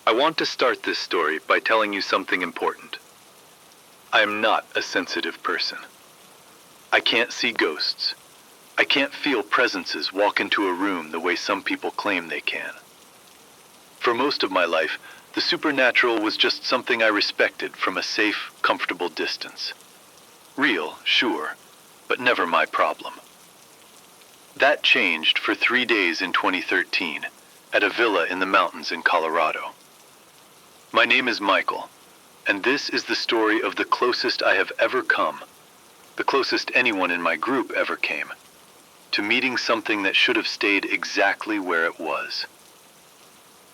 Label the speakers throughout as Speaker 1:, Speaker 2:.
Speaker 1: I want to start this story by telling you something important. I am not a sensitive person. I can't see ghosts. I can't feel presences walk into a room the way some people claim they can. For most of my life, the supernatural was just something I respected from a safe, comfortable distance. Real, sure, but never my problem. That changed for 3 days in 2013 at a villa in the mountains in Colorado. My name is Michael, and this is the story of the closest I have ever come, the closest anyone in my group ever came, to meeting something that should have stayed exactly where it was.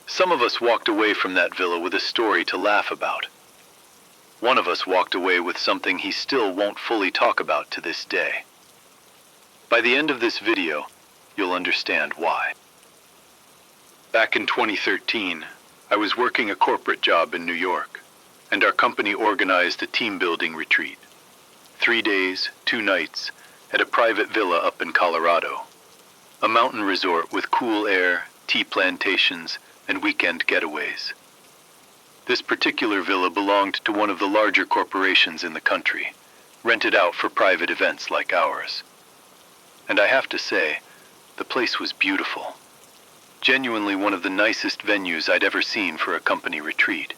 Speaker 1: Some of us walked away from that villa with a story to laugh about. One of us walked away with something he still won't fully talk about to this day. By the end of this video, you'll understand why. Back in 2013, I was working a corporate job in New York, and our company organized a team-building retreat. 3 days, 2 nights, at a private villa up in Colorado. A mountain resort with cool air, tea plantations, and weekend getaways. This particular villa belonged to one of the larger corporations in the country, rented out for private events like ours. And I have to say, the place was beautiful. Genuinely one of the nicest venues I'd ever seen for a company retreat.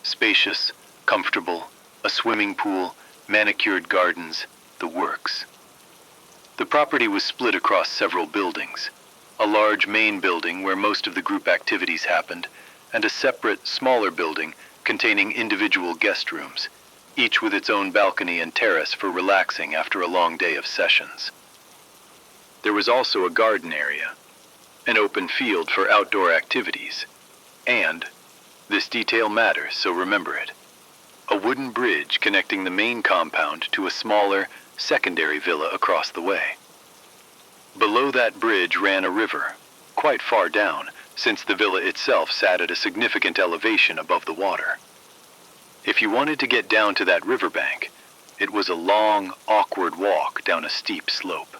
Speaker 1: Spacious, comfortable, a swimming pool, manicured gardens, the works. The property was split across several buildings. A large main building where most of the group activities happened, and a separate, smaller building containing individual guest rooms, each with its own balcony and terrace for relaxing after a long day of sessions. There was also a garden area, an open field for outdoor activities, and, this detail matters, so remember it, a wooden bridge connecting the main compound to a smaller, secondary villa across the way. Below that bridge ran a river, quite far down, since the villa itself sat at a significant elevation above the water. If you wanted to get down to that riverbank, it was a long, awkward walk down a steep slope.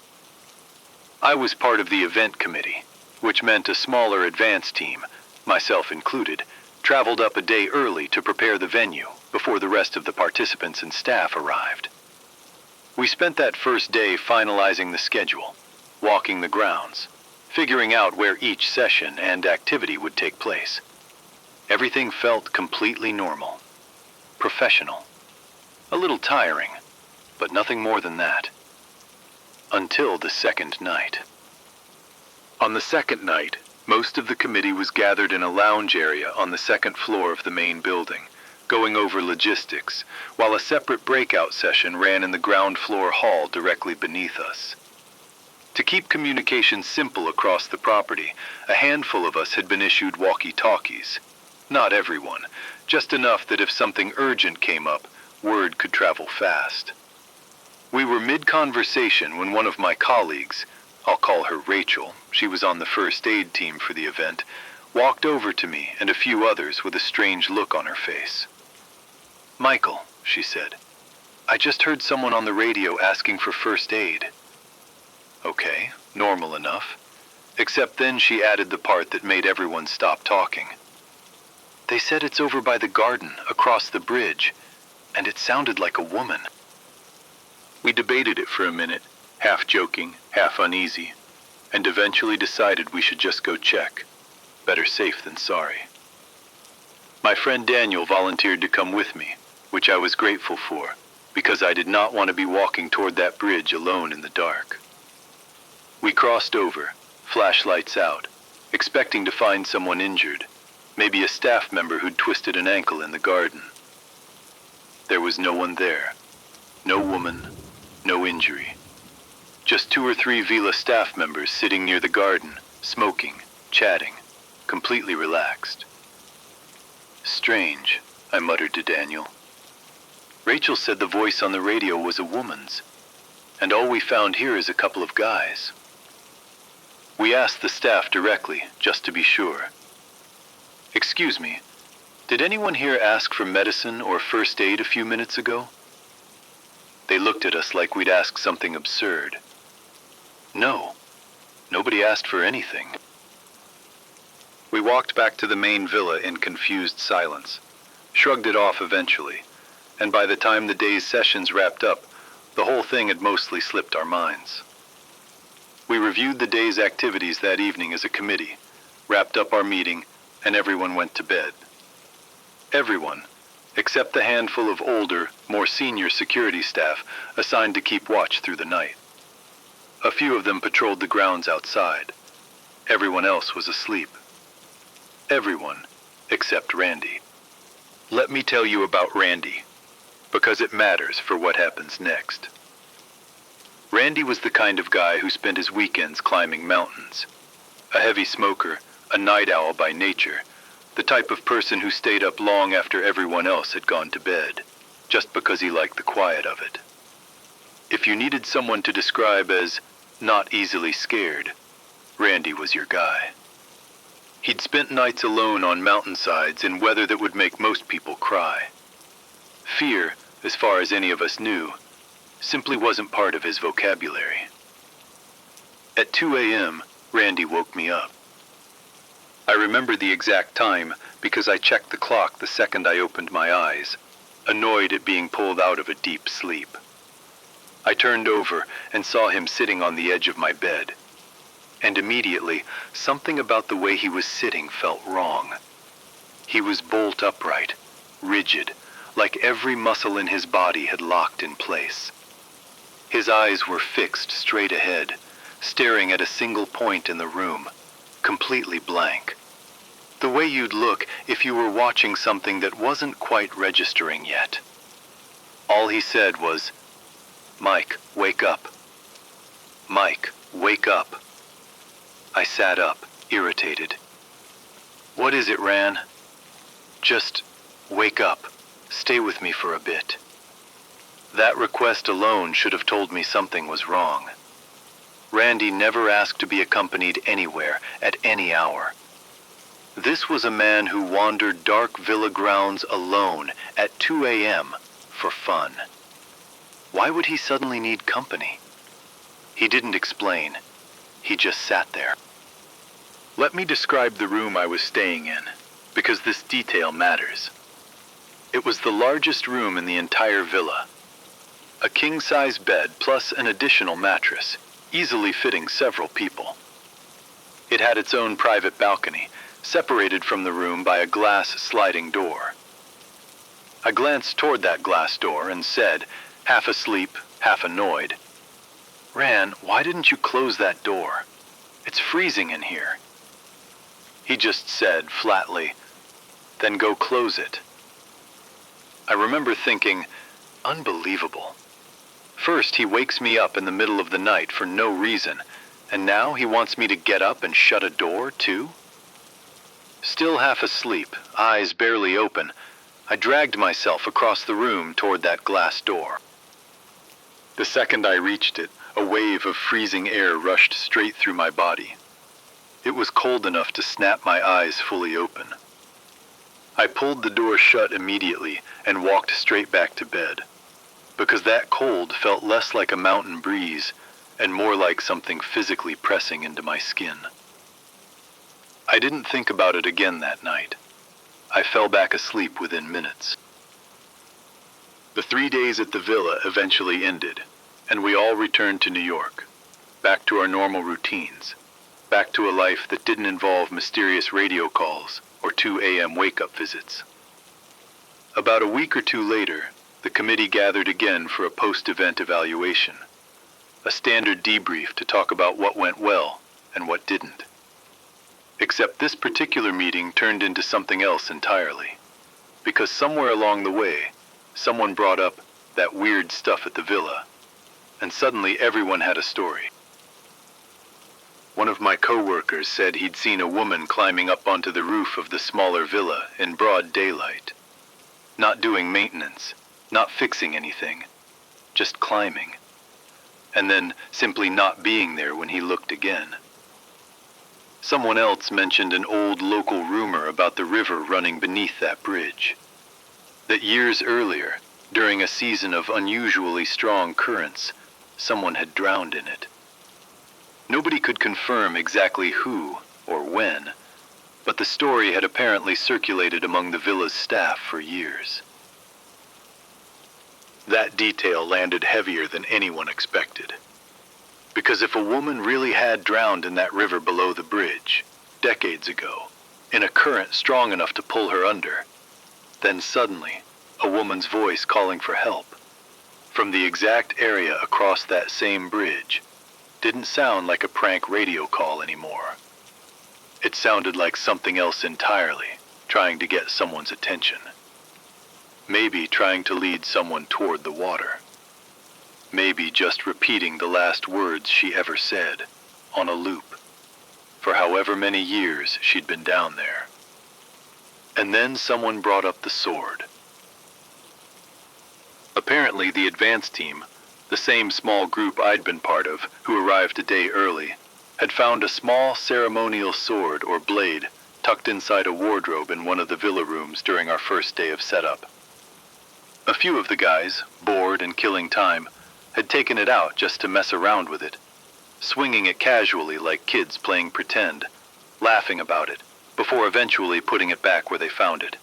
Speaker 1: I was part of the event committee, which meant a smaller advance team, myself included, traveled up a day early to prepare the venue before the rest of the participants and staff arrived. We spent that first day finalizing the schedule, walking the grounds, figuring out where each session and activity would take place. Everything felt completely normal, professional, a little tiring, but nothing more than that. Until the second night. On the second night, most of the committee was gathered in a lounge area on the second floor of the main building, going over logistics, while a separate breakout session ran in the ground floor hall directly beneath us. To keep communication simple across the property, a handful of us had been issued walkie-talkies. Not everyone, just enough that if something urgent came up, word could travel fast. We were mid-conversation when one of my colleagues, I'll call her Rachel, she was on the first aid team for the event, walked over to me and a few others with a strange look on her face. "Michael," she said, "I just heard someone on the radio asking for first aid." Okay, normal enough. Except then she added the part that made everyone stop talking. "They said it's over by the garden, across the bridge, and it sounded like a woman." We debated it for a minute, half joking, half uneasy, and eventually decided we should just go check. Better safe than sorry. My friend Daniel volunteered to come with me, which I was grateful for, because I did not want to be walking toward that bridge alone in the dark. We crossed over, flashlights out, expecting to find someone injured, maybe a staff member who'd twisted an ankle in the garden. There was no one there. No woman, no injury. Just 2 or 3 Vila staff members sitting near the garden, smoking, chatting, completely relaxed. "Strange," I muttered to Daniel. "Rachel said the voice on the radio was a woman's, and all we found here is a couple of guys." We asked the staff directly, just to be sure. "Excuse me, did anyone here ask for medicine or first aid a few minutes ago?" They looked at us like we'd asked something absurd. No, nobody asked for anything. We walked back to the main villa in confused silence, shrugged it off eventually, and by the time the day's sessions wrapped up, the whole thing had mostly slipped our minds. We reviewed the day's activities that evening as a committee, wrapped up our meeting, and everyone went to bed. Everyone, except the handful of older, more senior security staff assigned to keep watch through the night. A few of them patrolled the grounds outside. Everyone else was asleep. Everyone, except Randy. Let me tell you about Randy, because it matters for what happens next. Randy was the kind of guy who spent his weekends climbing mountains. A heavy smoker, a night owl by nature, the type of person who stayed up long after everyone else had gone to bed, just because he liked the quiet of it. If you needed someone to describe as not easily scared, Randy was your guy. He'd spent nights alone on mountainsides in weather that would make most people cry. Fear, as far as any of us knew, simply wasn't part of his vocabulary. At 2 a.m., Randy woke me up. I remember the exact time because I checked the clock the second I opened my eyes, annoyed at being pulled out of a deep sleep. I turned over and saw him sitting on the edge of my bed. And immediately, something about the way he was sitting felt wrong. He was bolt upright, rigid, like every muscle in his body had locked in place. His eyes were fixed straight ahead, staring at a single point in the room, completely blank. The way you'd look if you were watching something that wasn't quite registering yet. All he said was, "Mike, wake up. Mike, wake up." I sat up, irritated. "What is it, Ran?" "Just wake up. Stay with me for a bit." That request alone should have told me something was wrong. Randy never asked to be accompanied anywhere, at any hour. This was a man who wandered dark villa grounds alone at 2 a.m. for fun. Why would he suddenly need company? He didn't explain. He just sat there. Let me describe the room I was staying in, because this detail matters. It was the largest room in the entire villa. A king-size bed plus an additional mattress, easily fitting several people. It had its own private balcony, separated from the room by a glass sliding door. I glanced toward that glass door and said, half asleep, half annoyed, "Ran, why didn't you close that door? It's freezing in here." He just said flatly, "Then go close it." I remember thinking, unbelievable. First, he wakes me up in the middle of the night for no reason, and now he wants me to get up and shut a door, too? Still half asleep, eyes barely open, I dragged myself across the room toward that glass door. The second I reached it, a wave of freezing air rushed straight through my body. It was cold enough to snap my eyes fully open. I pulled the door shut immediately and walked straight back to bed, because that cold felt less like a mountain breeze and more like something physically pressing into my skin. I didn't think about it again that night. I fell back asleep within minutes. The 3 days at the villa eventually ended, and we all returned to New York, back to our normal routines, back to a life that didn't involve mysterious radio calls or 2 a.m. wake-up visits. About a week or two later, the committee gathered again for a post-event evaluation, a standard debrief to talk about what went well and what didn't. Except this particular meeting turned into something else entirely, because somewhere along the way, someone brought up that weird stuff at the villa, and suddenly everyone had a story. One of my coworkers said he'd seen a woman climbing up onto the roof of the smaller villa in broad daylight, not doing maintenance, not fixing anything, just climbing, and then simply not being there when he looked again. Someone else mentioned an old local rumor about the river running beneath that bridge, that years earlier, during a season of unusually strong currents, someone had drowned in it. Nobody could confirm exactly who or when, but the story had apparently circulated among the villa's staff for years. That detail landed heavier than anyone expected. Because if a woman really had drowned in that river below the bridge, decades ago, in a current strong enough to pull her under, then suddenly, a woman's voice calling for help, from the exact area across that same bridge, didn't sound like a prank radio call anymore. It sounded like something else entirely, trying to get someone's attention. Maybe trying to lead someone toward the water. Maybe just repeating the last words she ever said, on a loop, for however many years she'd been down there. And then someone brought up the sword. Apparently the advance team, the same small group I'd been part of, who arrived a day early, had found a small ceremonial sword or blade tucked inside a wardrobe in one of the villa rooms during our first day of setup. A few of the guys, bored and killing time, had taken it out just to mess around with it, swinging it casually like kids playing pretend, laughing about it, before eventually putting it back where they found it.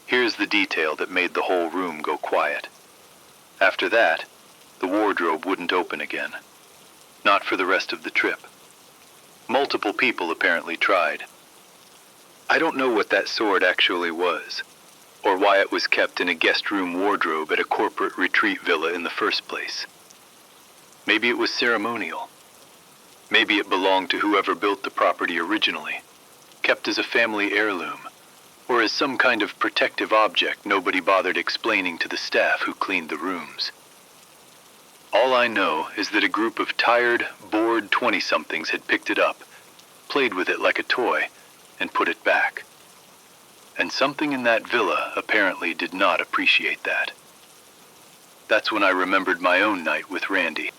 Speaker 1: Here's the detail that made the whole room go quiet. After that, the wardrobe wouldn't open again. Not for the rest of the trip. Multiple people apparently tried. I don't know what that sword actually was, or why it was kept in a guest room wardrobe at a corporate retreat villa in the first place. Maybe it was ceremonial. Maybe it belonged to whoever built the property originally, kept as a family heirloom, or as some kind of protective object nobody bothered explaining to the staff who cleaned the rooms. All I know is that a group of tired, bored 20-somethings had picked it up, played with it like a toy, and put it back. And something in that villa apparently did not appreciate that. That's when I remembered my own night with Randy.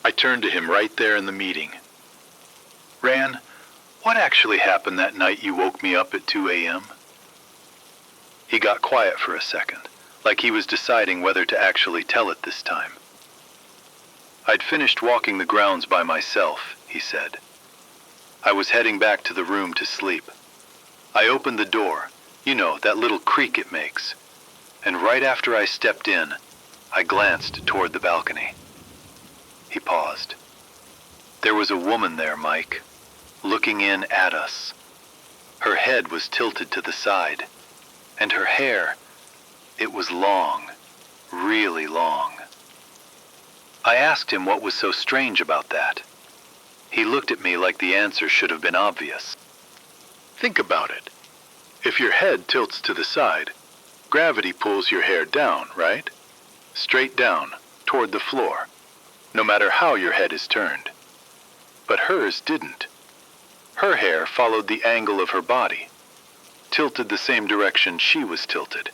Speaker 1: I turned to him right there in the meeting. Ran, what actually happened that night you woke me up at 2 a.m.? He got quiet for a second, like he was deciding whether to actually tell it this time. I'd finished walking the grounds by myself, he said. I was heading back to the room to sleep. I opened the door, you know, that little creak it makes, and right after I stepped in, I glanced toward the balcony. He paused. There was a woman there, Mike, looking in at us. Her head was tilted to the side, and her hair, it was long, really long. I asked him what was so strange about that. He looked at me like the answer should have been obvious. Think about it. If your head tilts to the side, gravity pulls your hair down, right? Straight down, toward the floor, no matter how your head is turned. But hers didn't. Her hair followed the angle of her body, tilted the same direction she was tilted,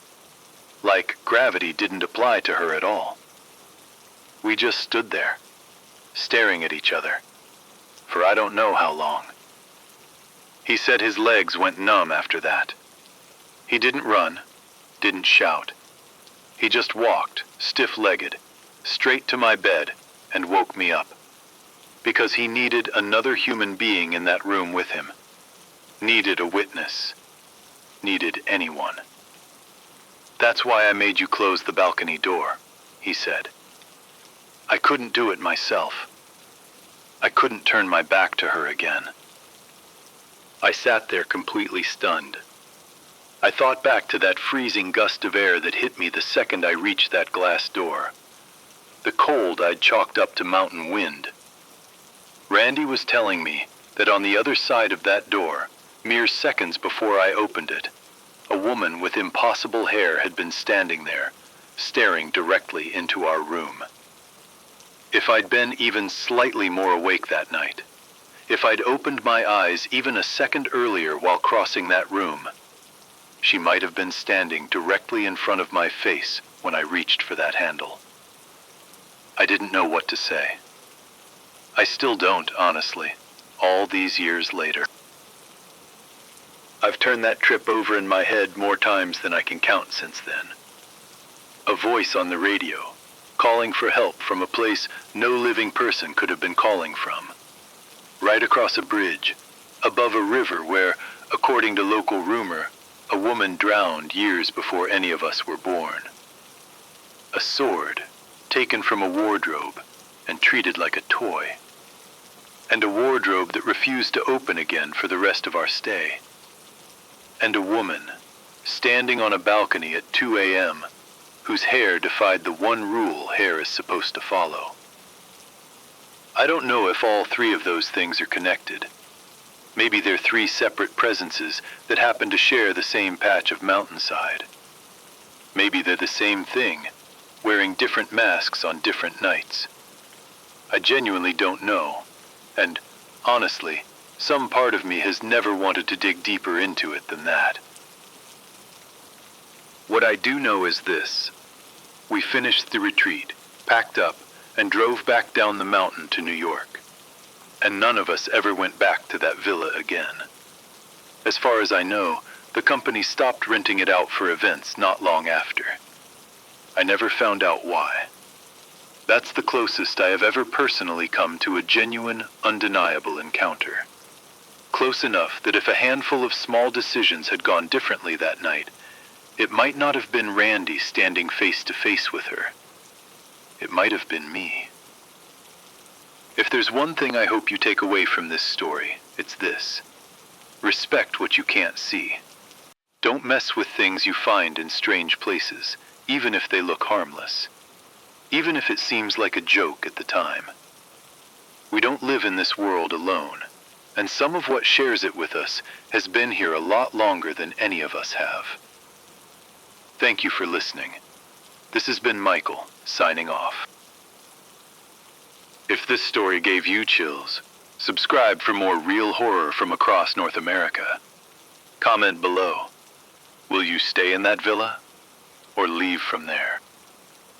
Speaker 1: like gravity didn't apply to her at all. We just stood there, staring at each other, for I don't know how long. He said his legs went numb after that. He didn't run, didn't shout. He just walked, stiff-legged, straight to my bed and woke me up. Because he needed another human being in that room with him. Needed a witness. Needed anyone. That's why I made you close the balcony door, he said. I couldn't do it myself. I couldn't turn my back to her again. I sat there completely stunned. I thought back to that freezing gust of air that hit me the second I reached that glass door. The cold I'd chalked up to mountain wind. Randy was telling me that on the other side of that door, mere seconds before I opened it, a woman with impossible hair had been standing there, staring directly into our room. If I'd been even slightly more awake that night, if I'd opened my eyes even a second earlier while crossing that room, she might have been standing directly in front of my face when I reached for that handle. I didn't know what to say. I still don't, honestly, all these years later. I've turned that trip over in my head more times than I can count since then. A voice on the radio, calling for help from a place no living person could have been calling from. Right across a bridge, above a river where, according to local rumor, a woman drowned years before any of us were born. A sword, taken from a wardrobe and treated like a toy. And a wardrobe that refused to open again for the rest of our stay. And a woman, standing on a balcony at 2 a.m., whose hair defied the one rule hair is supposed to follow. I don't know if all three of those things are connected. Maybe they're three separate presences that happen to share the same patch of mountainside. Maybe they're the same thing, wearing different masks on different nights. I genuinely don't know, and honestly, some part of me has never wanted to dig deeper into it than that. What I do know is this. We finished the retreat, packed up, and drove back down the mountain to New York. And none of us ever went back to that villa again. As far as I know, the company stopped renting it out for events not long after. I never found out why. That's the closest I have ever personally come to a genuine, undeniable encounter. Close enough that if a handful of small decisions had gone differently that night, it might not have been Randy standing face to face with her. It might have been me. If there's one thing I hope you take away from this story, it's this. Respect what you can't see. Don't mess with things you find in strange places, even if they look harmless. Even if it seems like a joke at the time. We don't live in this world alone, and some of what shares it with us has been here a lot longer than any of us have. Thank you for listening. This has been Michael, signing off. If this story gave you chills, subscribe for more real horror from across North America. Comment below. Will you stay in that villa or leave from there?